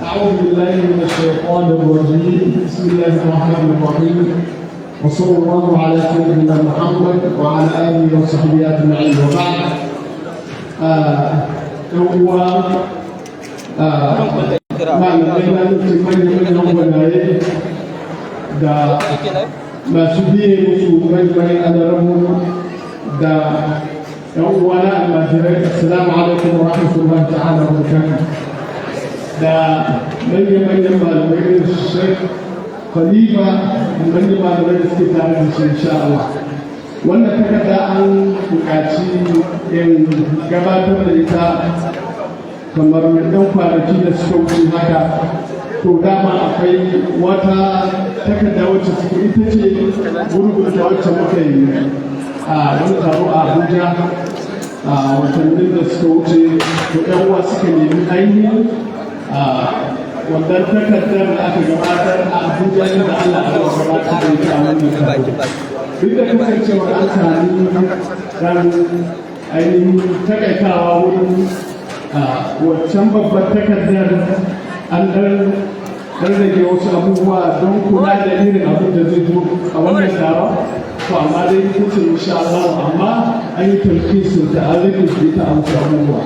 أعوذ بالله من الشيطان الرجيم. بسم الله الرحمن الرحيم، وصلى الله على سيدنا محمد وعلى آله وصحبه أجمعين. وبعد هو malamai nufin manyan gwanaye da masu biye musu manyan alarmu da yan uwana almajirai. Assalamu alaikum wa rahmatullahi ta'ala wa barakatuh. Da manyan malamai da Sheikh Khalifa da manyan malamai da suke tare da shi insha Allah. Wannan takarda an buƙaci in gabatar da ita kamar ɗan kwanaki da suka wuce haka. To dama akwai wata takarda wacce suke ita ce gurgurta wacce muka yi a wani taro a Abuja a watannin da suka wuce. To ɗan uwa suka nemi ainihin wannan takardar da aka gabatar a Abuja ne da Allah ya gabatar da ita a wannan taro. Duk da kasancewar an sami ran ainihin takaitawa wurin waccan babbar takardar an rage wasu abubuwa don kula da irin abin da zai zo a wannan taron. To amma dai ita ce insha Allah, amma an yi talkisin da an rage su ita a wasu abubuwa.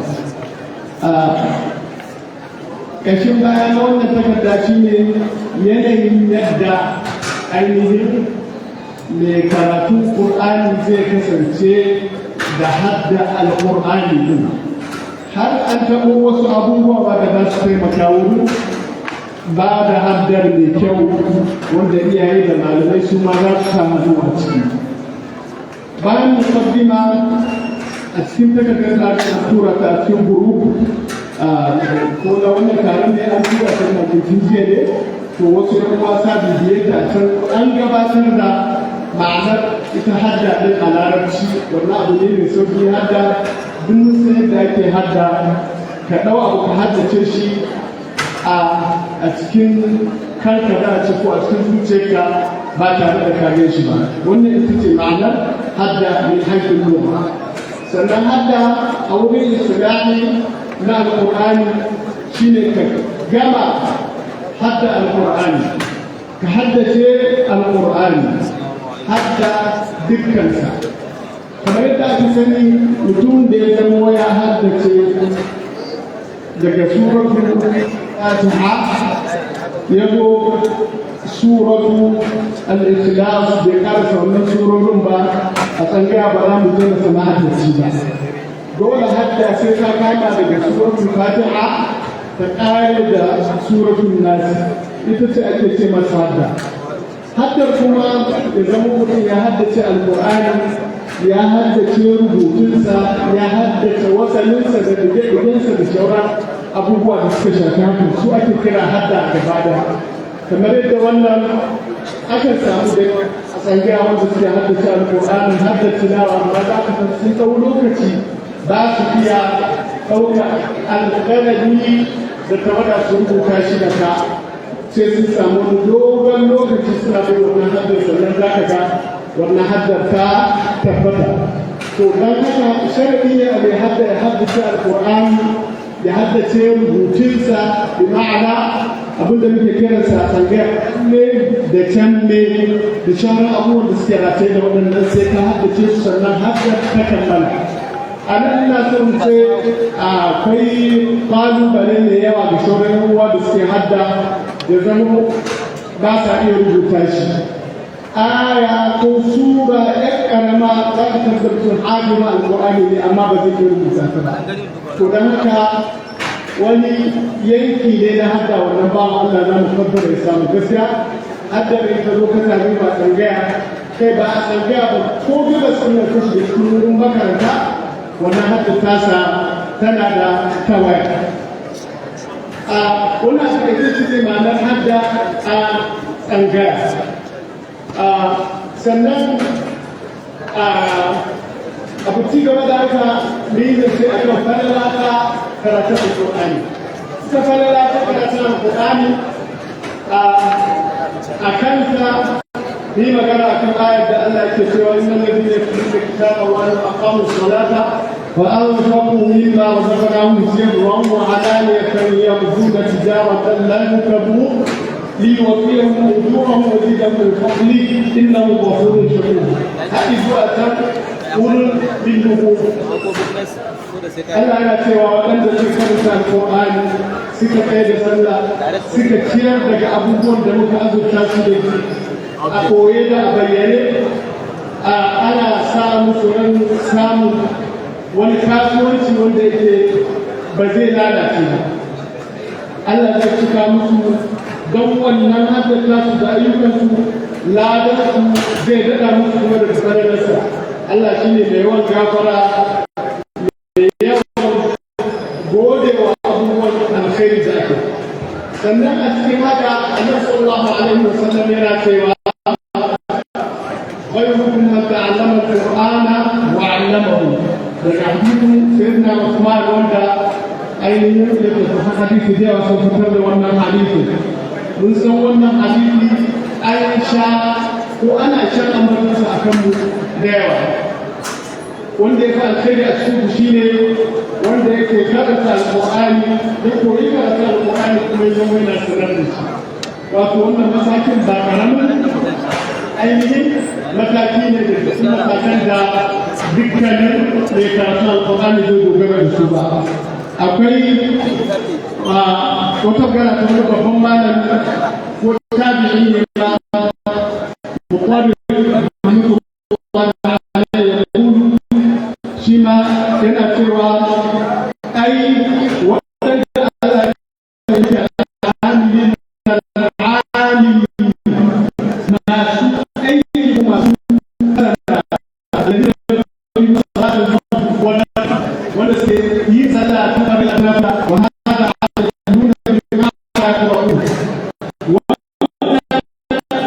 Ƙashin baya na wannan takarda shi ne yanayin yadda ainihin mai karatun Ƙur'ani zai kasance da hadda al-Ƙur'ani din. Har an taɓo wasu abubuwa da za su taimaka wurin ba da haddar mai kyau wanda iyaye da malamai su ma za su samu a ciki. Bayan mukaddima a cikin takardar da aka tura ta a cikin group ko na wannan taron ne an tura ta na jiya ne. To wasu ɗan wasa bibiyar ta can an gabatar da ma'anar ita hadda ɗin a larabci. Wannan abu ne mai sauƙi hadda. Duk musulun da ake hadda ka ɗau abu ka haddace shi a cikin kanka da a ko a cikin zuciyarka ba tare da kare shi ba. Wannan ita ce ma'anar hadda mai haifin noma. Sannan hadda a wurin islami na alƙur'ani shine ka gama hadda alƙur'ani, ka haddace alƙur'ani hadda dukkansa. Kamar yadda ake sani mutum da ya zama ya haddace daga suratul Fatiha ya zo suratu al-Ikhlas bai karasa wannan surorin ba, a tsangaya ba za mu je da sama haddace ba. Dole hadda sai ka kama daga suratul Fatiha ta ƙare da suratul Nas, ita ce ake ce masa hadda. Haddar kuma ya zama mutum ya haddace Alƙur'ani, ya haddace rubutunsa, ya haddace wasalinsa da ɗige-ɗigensa da sauran abubuwa da suka shafi hakan, su ake kira hadda a gaba. Kamar yadda wannan akan samu da a tsangaya wanda suke haddace Alƙur'ani haddace tilawa, amma za ka san sun ɗau lokaci ba su iya ɗauka alƙalami da tawada su rubuta shi da ka, sai sun samu wani dogon lokaci suna bai wannan haddar, sannan za ka ga wannan haddar ta tabbata. To don haka sharaɗi ne a mai hadda ya haddace Alƙur'ani, ya haddace rubutunsa, bi ma'ana abinda muke kiransa a tsangaya ne da can ne da sauran abubuwan da suke rataye da waɗannan sai ka haddace su sannan haddar ta kammala. A nan ina son ce akwai ƙalubale mai yawa da sauran uwa da suke hadda ya zama ba sa iya rubuta shi. Aya ko sura ‘yan ƙarama za ka tabbatar hajjima Alƙur'ani ne amma ba zai iya rubuta ta ba. To don haka wani yanki ne na hadda wannan ba Allah za mu tabbata ya samu gaskiya. Hadda ne ka zo ka sami ba tsangaya, kai ba a tsangaya ba ko gaba tsanar kashi da cikin wurin makaranta, wannan hadda tasa tana da tawaya. Wannan suka yi ce ma'anar hadda a tsangaya. Sannan abu ci gaba da haka ne zai ce a kan falala ta karatun Alƙur'ani. Ita falala ta karatun Alƙur'ani a kanta في مكان أكل آية الله يكتشف إن الذين يتلون الكتاب وأقاموا الصلاة وأنفقوا مما رزقناهم سرا وعلانية يرجون تجارة لن تبور ليوفيهم أجورهم ويزيدهم من فضله إنه غفور شكور. هذه سورة أولو بالنبوة. Allah yana cewa waɗanda suka karanta Al-Qur'ani suka kai da sallah suka ciyar daga abubuwan da muka azurta su da shi a koye da a bayyane ana sa musu ran samun wani kasuwanci wanda yake ba zai lalace ba. Allah zai cika musu don wannan haddata su da ayyukansu ladarsu zai daɗa musu kuma da tsararsa. Allah shi ne mai yawan gafara mai yawan godewa abubuwan alkhairi da ake. Sannan a cikin haka Annabi sallallahu alaihi wasallam yana cewa khayrukum man ta'allama al-Qur'ana wa 'allamahu. Daga hadisin Sayyidina Uthman wanda ainihin da ta hadisi da yawa sun fitar da wannan hadisi. Mun san wannan hadisi Aisha ko ana shan ambatarsa a kanmu da yawa. Wanda ya fi alkhairi a cikin shi ne wanda yake karanta Al-Qur'ani ya koyi karanta Al-Qur'ani kuma ya zama yana sanar da shi. Wato wannan matakin ba karamin ainihin mataki ne da cikin matakan da dukkanin mai karatu Al-Qur'ani zai dogara da su ba. Akwai wata gara ta wani babban malami ko tabi'in ne na bukwari shi ma yana cewa ai waɗanda Allah ya yi amilin al'alim masu aiki masu karanta wanda suke yi sallah ta bari a nafa wa hada nuna bima ya tabu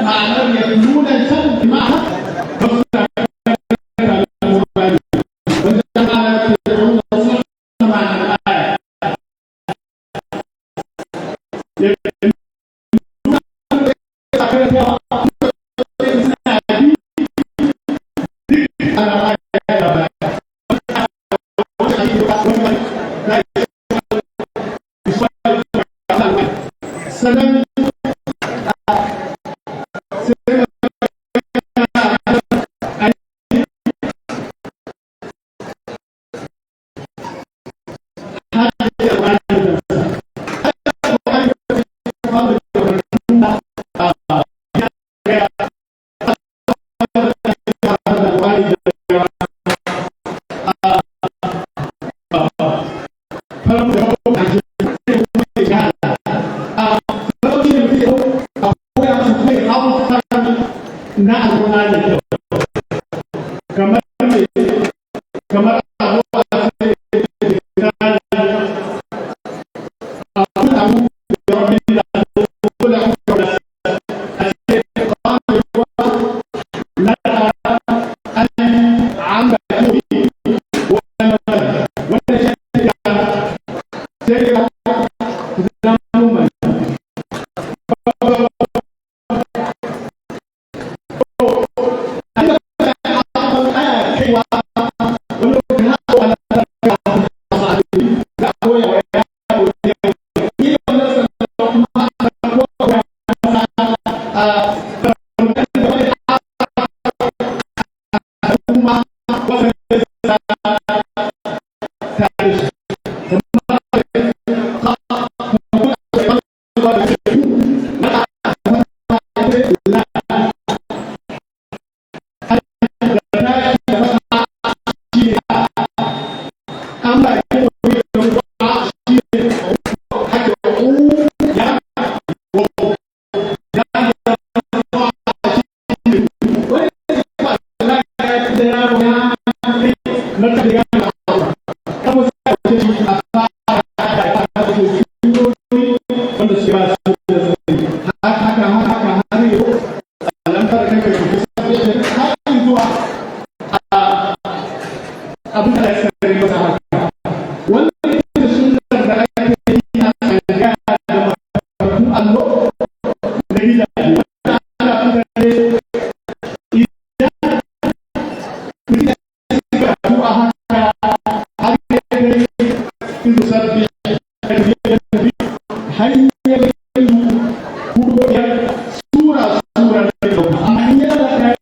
ma'anar ya nuna san bima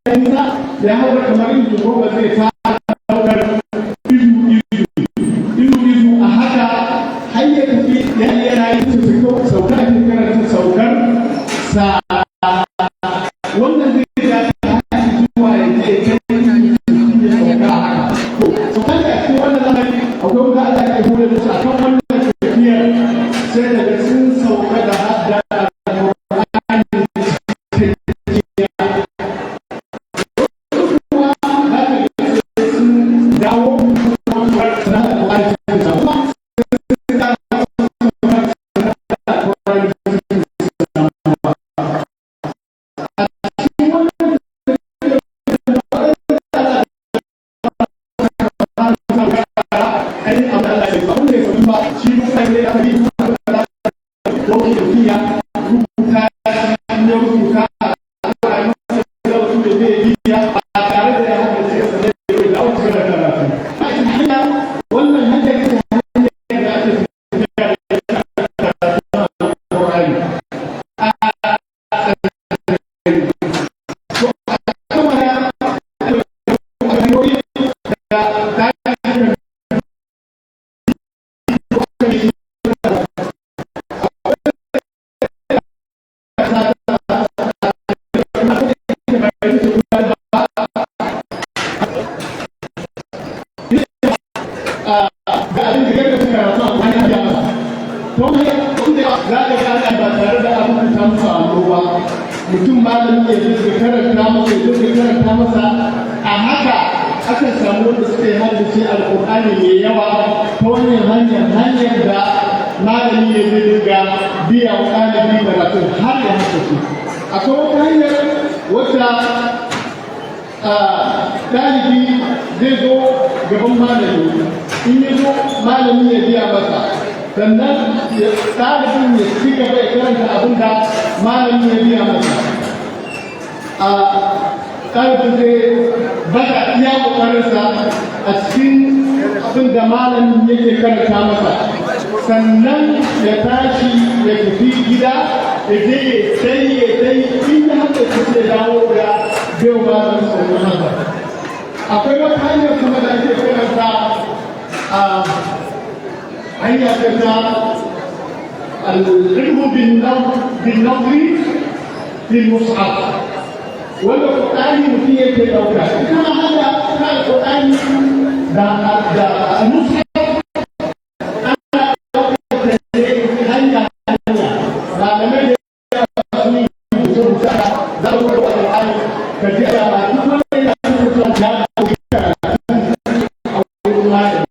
ya haura kamar inji goma zai ta daukar izu a haka har ya tafi yana yin su saukar ake karanta saukar sa wannan zai ja ta hanyar zuwa ya je kai ya sauka a haka saukar da cikin wannan zamani akwai wanda Allah ya hore musu akan wannan tafiyar sai daga sun sauka da hadda mutum malami ya zai karanta masa a haka akan samu wanda suka yi haddace alƙur'ani mai yawa ta wannan hanyar da malami ya zai dinga biya wa ɗalibi karatu har ya haddace. Akwai wata hanyar wata ɗalibi zai zo gaban malami, in ya zo malami ya biya masa sannan ɗalibin ya ci gaba ya karanta abin da malami ya biya masa. ɗalibin zai bada iya ƙoƙarinsa a cikin abin da malamin yake karanta masa, sannan ya tashi ya tafi gida ya je ya sai in ya haka ya dawo da biyu ba da sauran haka. Akwai wata hanyar kuma da ake karanta a hanya ta العلم بالنظر في المصحف wanda Qur'ani mutum yake ɗauka kuma haka kan Qur'ani da mushaf ana ɗaukar da hanya malamai da su yi rubuta za su ɗauka Qur'ani ka ji da ba duk wanda ya rubuta ya ɗauka a wurin malami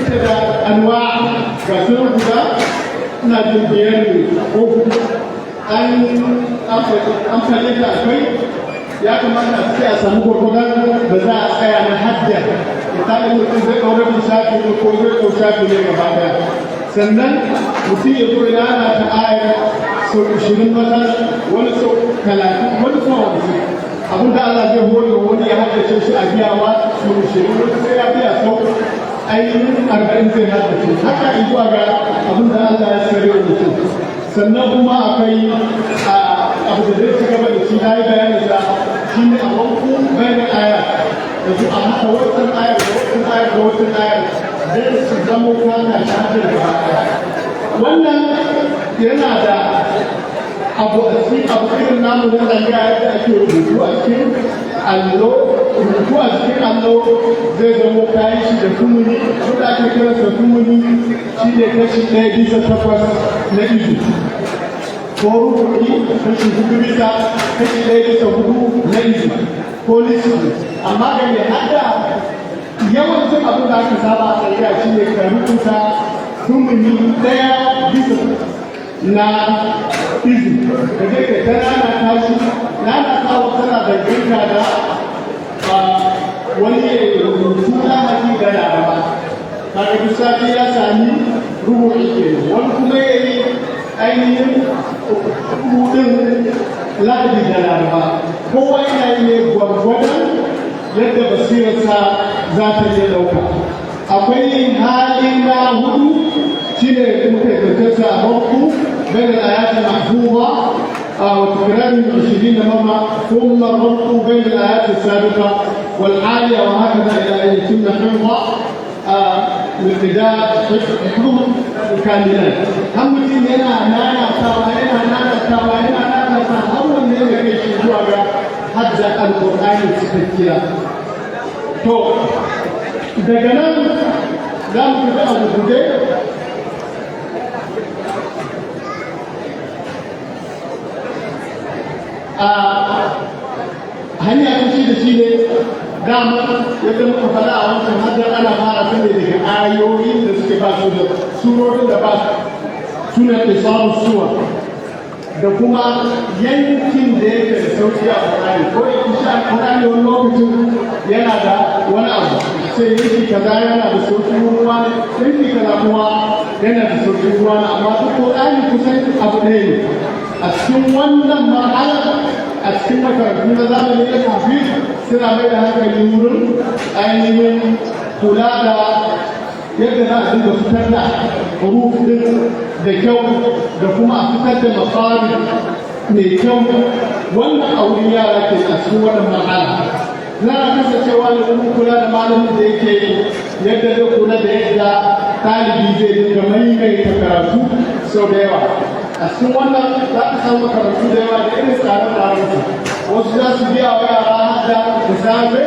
ita da anwa ga sunan guda ina jin biyar ne ko an faɗi ta akwai ya kamata a sai a samu gwargwadon da za a tsaya na hajjiya misali mutum zai ɗau rabin shafi ne ko zai ɗau shafi ne gaba ɗaya sannan mutum ya zo ya ana ta ayar sau 20 wata wani sau 30 wani sau 50 abin da Allah zai hore wani ya haddace shi a biyawa sau 20 wani sai ya biya sau ainihin 40 zai haddace haka zuwa ga abin da Allah ya sare wa mutum sannan kuma akwai abu da zai ci gaba da shi na yi bayanin da shi ne a wanku bayan aya da su a haka wancan ayar da wancan ayar da wancan ayar zai su zama kana shafi da baya wannan yana da abu a cikin abu irin namu na zanga yadda ake rubutu a cikin allo rubutu a cikin allo zai zama kayan shi da kumuni wanda ake kiransa kumuni shi ne kashi 1/8 na izu ko rukuni kashi 4 kashi 1/4 na izu ko lissu amma ga mai hada yawancin abin da aka saba a tsariya shi ne ka rubuta kumuni 1/5 na izu da zai ka ta rana tashi rana kawo tana danganta da wani rubutu na haƙi da laraba kaga duk sati ya sami rubutu ke wani kuma ya yi ainihin rubutun lahadi da laraba kowa yana yi ne gwargwadon yadda basirarsa za ta iya ɗauka akwai hali na hudu shi ne muka yi zartarsa a farko بين الآيات المحفوظة وتكرار 20 مرة ثم الربط بين الآيات السابقة والحالية وهكذا إلى أن يتم حفظ الابتداء حفظ كاملا. هم mutum yana nanatawa har wanda ya kai shi zuwa ga hadda alƙur'ani cikakkiya. To daga nan za mu fita a guje hanya ta shi da shi ne dama yadda muka faɗa a wancan hajjar ana fara ta ne daga ayoyin da suke ba su da surorin da ba su ne isamu suwa da kuma yankin da yake da sauki a Qur'ani ko da kusa a Qur'ani wani lokacin yana da wani abu sai yanki kaza yana da sauki ruwa yanki kaza kuma yana da sauki ruwa amma duk Qur'ani kusan abu ɗaya ne a cikin wannan marhala a cikin makarantu na zamani na tafi suna mai da hankali wurin ainihin kula da yadda za a dinga fitar da hurufin da kyau da kuma a fitar da mafari mai kyau wannan auren yara ke a cikin wannan marhala za a kasancewa da kuma kula da malamin da yake yadda zai kula da yadda ɗalibi zai dinga maimaita karatu sau da yawa a cikin wannan za ka samu makarantu da yawa da irin tsare-tsaren su wasu za su biya wa yara hada da safe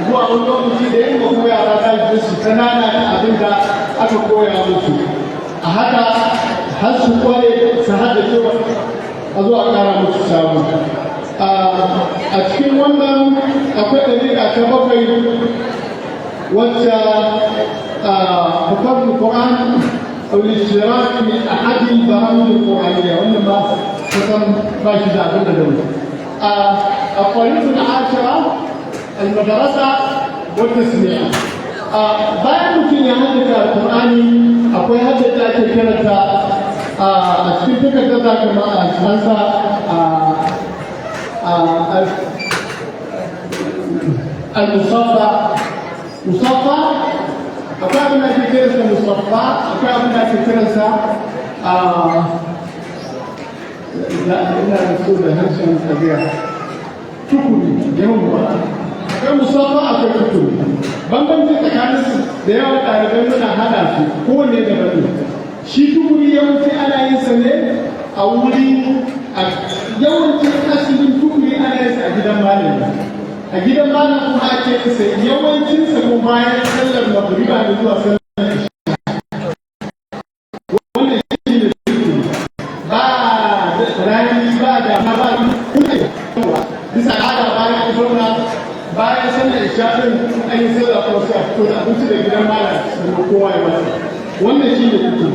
zuwa wani lokaci da yin kuma yara za su su kanana da abin da aka koya musu a haka har su kware su hada cewa a zuwa kara musu samu a cikin wannan akwai ɗariƙa ta bakwai wacce hukumar Qur'an أو الاشتراك في أحد البرامج القرآنية وإنما تتم باشد عبد الدولة. الطريقة العاشرة المدرسة والتسمية. bayan mutum ya haddata alƙur'ani akwai haddata ake kiranta a cikin takardar da kuma a cikinsa al-musaffa akwai abin da ake kiransa musaffa akwai abin da ake kiransa ina da so da harshen tabiya tukuri yawan ba akwai musaffa akwai tukuri bambanci tsakanin su da yawan ɗalibai muna hada su kowane da bane shi tukuri yawanci ana yin sa ne a wuri yawancin asirin tukuri ana yin sa a gidan malami a gidan malam kuma ake isa yawancin sa ko bayan sallar magriba da zuwa sallar isha wannan shi ne ba rani ba da ba kuma bisa al'ada bayan zauna bayan sallar isha din an yi sallah kuma sai a fito da abinci da gidan malam sannan kowa ya masa wannan shi ne kuku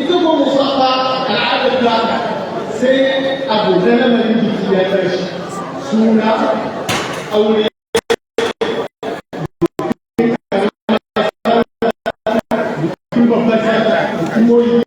ita ko musafa al'adar ta sai abu da lamarin biki ya tashi suna aure bikin babban tata hukumoyi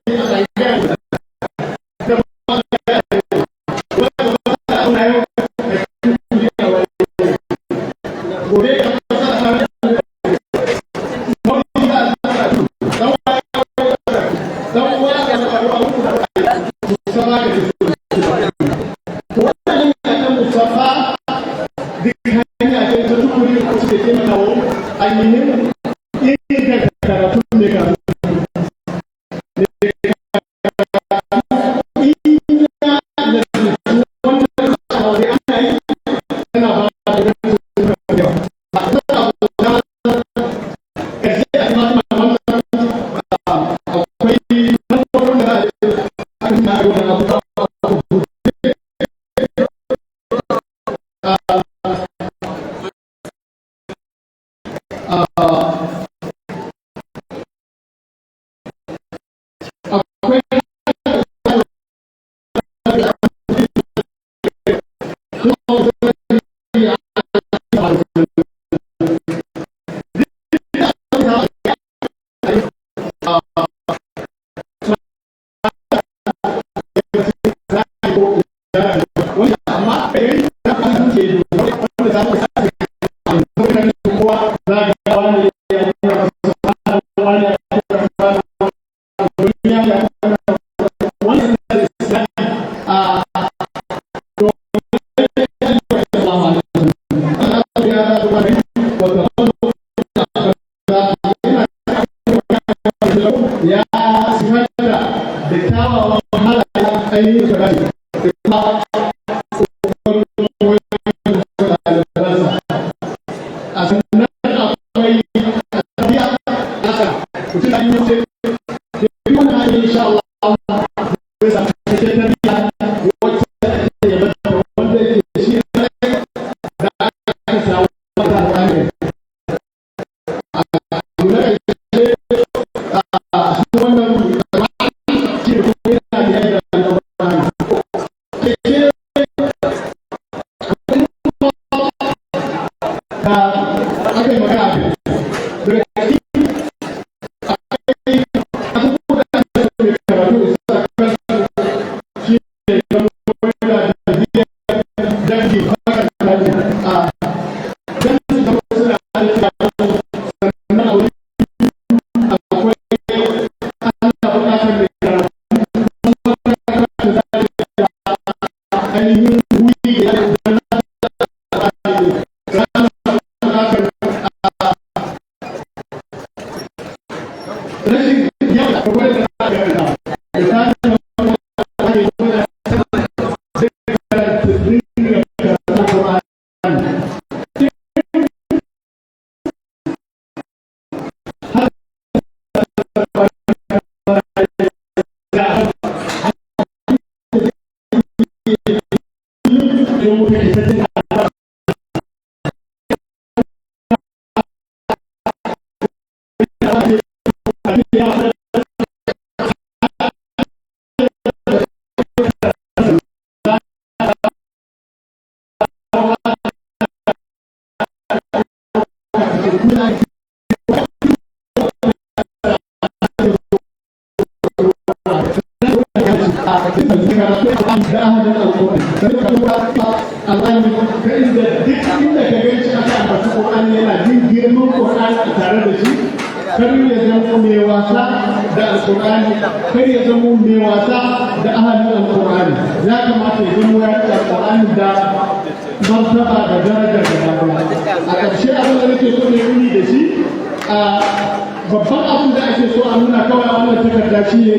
babban abin da ake so a nuna kawai a wannan takarda shi ne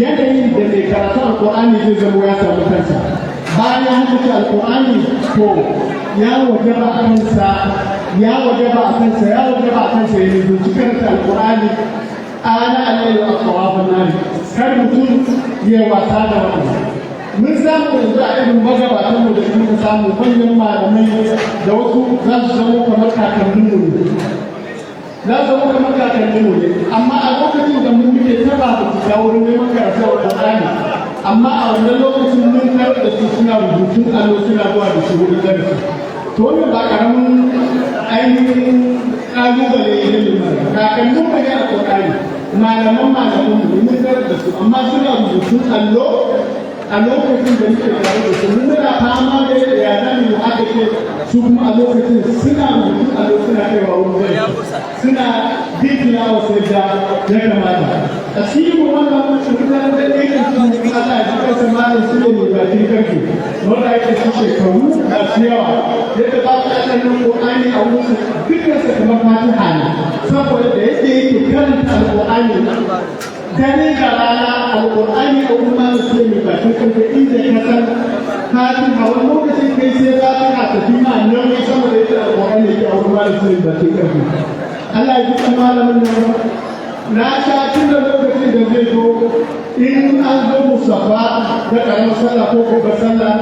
yanayin da mai karatu alkur'ani zai zama ya samu kansa bayan ya haddace alkur'ani to ya wajaba a kansa ya wajaba a kansa ya rubuci karanta alkur'ani ana alayhi wa tsawafin nari kar mutum ya wasa da wannan mun samu yanzu a irin magabatan mu da muka samu manyan malamai da wasu za su zama kamar kakanninmu ne za su zama kamar kakanninmu ne amma a lokacin da mu muke taba da su kawo wurin neman karatu a Qur'ani amma a wannan lokacin mun tarar da su suna rubutun allo suna zuwa da shi wurin darasi to wannan ba karamin ainihin kalubale ne ne kakannin mu ne a Qur'ani malaman mu mun tarar da su amma suna rubutun allo a lokacin da muke tare da su muna fama da ya zami mu aka ce su kuma a lokacin suna rubutu a lokacin kaiwa wurin suna bibina wa sai da ya kamata a cikin wannan mutum da yake su Allah ya kasa malam su ne bakin karfi wanda yake su shekaru a ciyawa yadda ba su ɗaɗɗan Qur'ani a wurin dukkan sa kamar Fatiha ne saboda da yake karanta Al-Qur'ani dare da rana Al-Qur'ani a wurin malam su ne bakin karfi inda ka san Fatiha wani lokacin kai sai za ka tafi ma nauyi sama da yadda Al-Qur'ani ke a wurin malam su ne bakin karfi Allah ya ji malamin nan na sha tun da lokacin da zai zo in an zo musafa da karamar sallah ko babbar sallah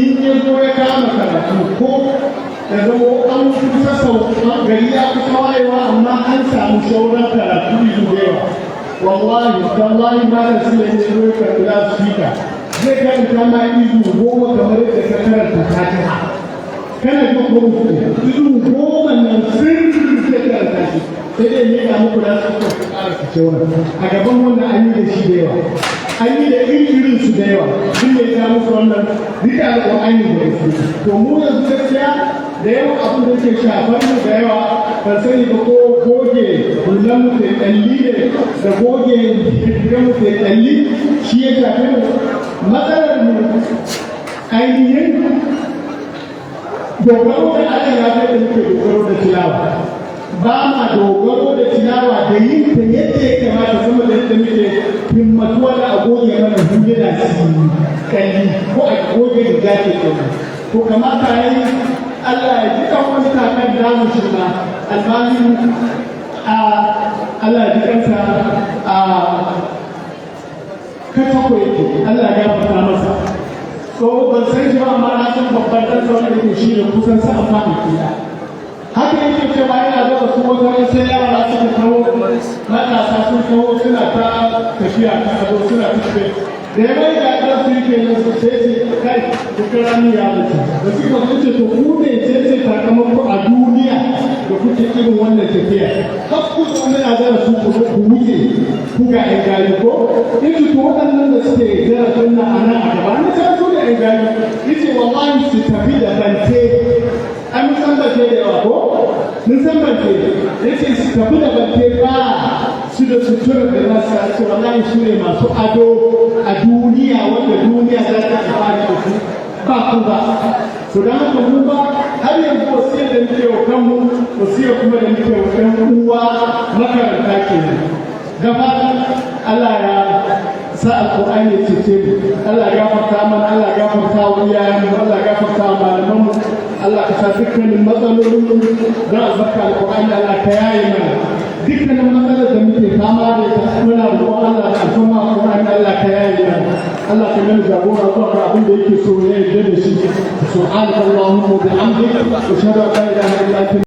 in ya zo ya kama karatu ko da zama an kusa sauƙi gari ya kusa wayewa amma an samu shauran karatu da yawa wallahi tallahi ma da su ne zo ya karɓi lasfika zai karanta ma izu goma kamar da ka karanta fatiha kana ga goma izu goma nan sirri zai karanta shi sai dai ya muku da su ko ƙara su ce wannan a gaban wannan an yi da shi da yawa an yi da irin su da yawa duk ne ya muku wannan duka alƙur'ani da su to mu yanzu gaskiya da yawa abin da ke shafar mu da yawa ban sani ba ko goge hullan mu da ƙalli ne da goge gidan mu da ƙalli shi ya shafe mu matsalar mu ainihin dogaro da Allah ya fi da muke dogaro da tilawa ba ma dogaro da tilawa da yin ta yadda ya kamata sama da yadda muke himmatuwa da agoge mana hujjina su kalli ko a goge da gafe kenan to kamata ya yi Allah ya ji kan wani kakar damu shi na almani Allah ya ji kansa a katako yake Allah ya fata masa so ban san shi ba amma na san babban ɗan sauran da ke shi ne kusan sa amfani kiya haka yake cewa yana da wasu wata sai yara suka kawo matasa sun kawo suna ta tafiya ta ado suna tafiya da ya mai ga ɗan su yake nan su sai ce kai kuka rami ya mutu da suka kuce to ku ne ce sakamako a duniya da kuke irin wannan tafiya har ku zo muna da su ku wuce ku ga ƴan gari ko in to waɗannan da suke darasin nan a nan a gaba ne sai su da ƴan gari yace wallahi su tafi da bante an san bante da yawa ko mun san bante yace su tafi da bante ba su da sutura da nasa ce wallahi su ne masu ado a duniya wanda duniya za ta amfani da su ba ku ba to da haka mu ba har yanzu wasiyar da muke wa kanmu wasiyar kuma da muke wa ɗan uwa makaranta kenan gaba Allah ya sa alƙur'ani ya cece mu Allah ya gafarta mana Allah ya gafarta wa iyayenmu Allah ya gafarta wa malamanmu Allah ka sa dukkanin matsalolin mu don albarka alƙur'ani Allah ka yaye mana dukkanin matsalar da muke fama da ita muna roƙon Allah da al'umma alƙur'ani Allah ka yaye mana Allah ka mana jagora zuwa ga abin da yake so ya yarda da shi subhanakallahumma wa bihamdika ashhadu an la ilaha illa anta